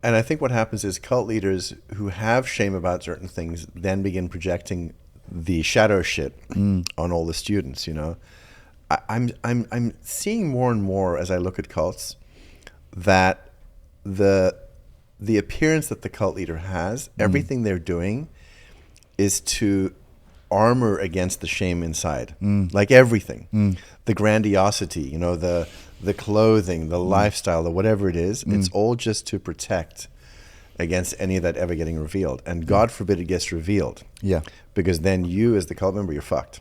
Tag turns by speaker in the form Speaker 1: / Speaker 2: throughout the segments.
Speaker 1: And I think what happens is cult leaders who have shame about certain things then begin projecting the shadow shit on all the students. I'm seeing more and more as I look at cults that the appearance that the cult leader has, everything they're doing is to armor against the shame inside. Like everything. The grandiosity, the clothing, the lifestyle, the whatever it is, it's all just to protect against any of that ever getting revealed. And God forbid it gets revealed.
Speaker 2: Yeah.
Speaker 1: Because then you, as the cult member, you're fucked.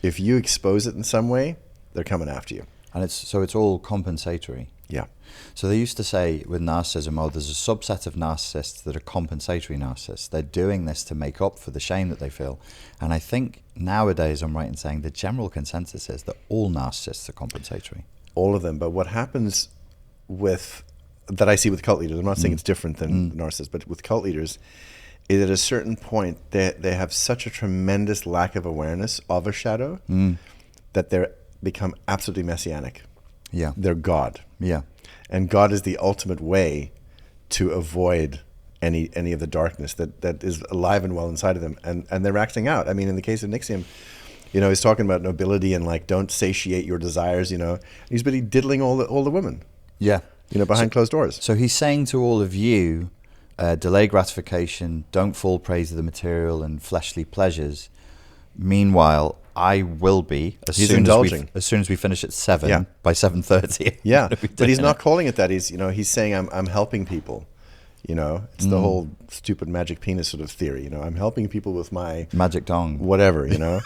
Speaker 1: If you expose it in some way, they're coming after you.
Speaker 2: And it's all compensatory.
Speaker 1: Yeah.
Speaker 2: So they used to say with narcissism, there's a subset of narcissists that are compensatory narcissists. They're doing this to make up for the shame that they feel. And I think nowadays I'm right in saying the general consensus is that all narcissists are compensatory.
Speaker 1: All of them. But what happens that I see with cult leaders, I'm not saying it's different than narcissists, but with cult leaders, is at a certain point they have such a tremendous lack of awareness of a shadow that they become absolutely messianic.
Speaker 2: Yeah.
Speaker 1: They're God.
Speaker 2: Yeah.
Speaker 1: And God is the ultimate way to avoid any of the darkness that is alive and well inside of them. And they're acting out. I mean, in the case of Nixium, he's talking about nobility and like, don't satiate your desires, He's been diddling all the women.
Speaker 2: Yeah.
Speaker 1: Behind closed doors.
Speaker 2: So he's saying to all of you, delay gratification, don't fall prey to the material and fleshly pleasures. Meanwhile, I will be as soon as we finish at 7 by 7:30.
Speaker 1: Yeah, but he's not calling it that. He's saying I'm helping people. It's the whole stupid magic penis sort of theory. I'm helping people with my
Speaker 2: magic dong,
Speaker 1: whatever. A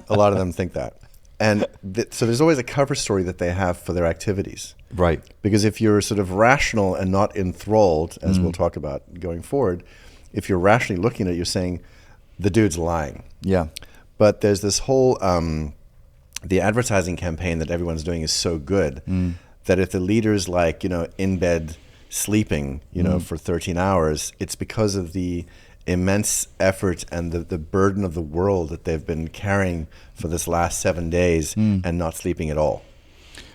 Speaker 1: lot of them think that, and so there's always a cover story that they have for their activities.
Speaker 2: Right.
Speaker 1: Because if you're sort of rational and not enthralled, as we'll talk about going forward, if you're rationally looking at it, you're saying the dude's lying.
Speaker 2: Yeah.
Speaker 1: But there's this whole, the advertising campaign that everyone's doing is so good that if the leader's like, in bed sleeping, for 13 hours, it's because of the immense effort and the burden of the world that they've been carrying for this last 7 days and not sleeping at all.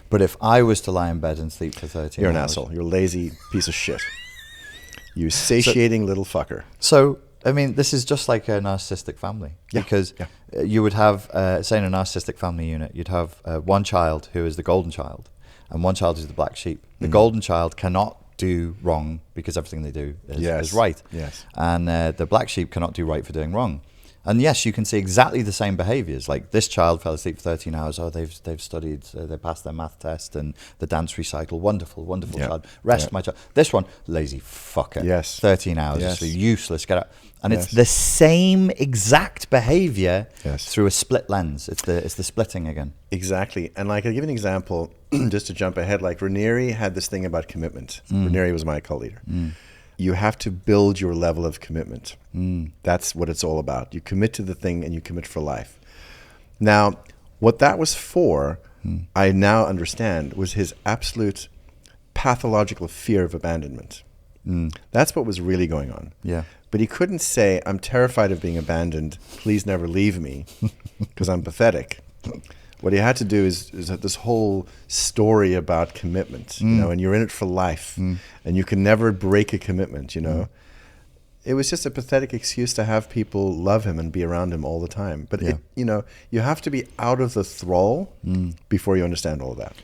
Speaker 2: But if I was to lie in bed and sleep for 13
Speaker 1: You're
Speaker 2: hours...
Speaker 1: an asshole. You're a lazy piece of shit. You satiating little fucker.
Speaker 2: So... I mean, this is just like a narcissistic family because you would have, say in a narcissistic family unit, you'd have one child who is the golden child and one child who's the black sheep. The golden child cannot do wrong because everything they do is right.
Speaker 1: Yes.
Speaker 2: And the black sheep cannot do right for doing wrong. And yes, you can see exactly the same behaviors. Like this child fell asleep for 13 hours. Oh, they've studied, they passed their math test and the dance recital. Wonderful, wonderful child. Rest my child. This one, lazy fucker.
Speaker 1: Yes.
Speaker 2: 13 hours. Yes. So useless. Get out. And
Speaker 1: Yes.
Speaker 2: it's the same exact behavior
Speaker 1: Yes.
Speaker 2: through a split lens. It's the splitting again.
Speaker 1: Exactly. And like, I'll give you an example, just to jump ahead. Like Ranieri had this thing about commitment. Ranieri was my cult leader. You have to build your level of commitment. That's what it's all about. You commit to the thing and you commit for life. Now, what that was for, I now understand, was his absolute pathological fear of abandonment. That's what was really going on.
Speaker 2: Yeah.
Speaker 1: But he couldn't say, I'm terrified of being abandoned. Please never leave me because I'm pathetic. What he had to do is this whole story about commitment, and you're in it for life, and you can never break a commitment, It was just a pathetic excuse to have people love him and be around him all the time. But, you have to be out of the thrall before you understand all of that.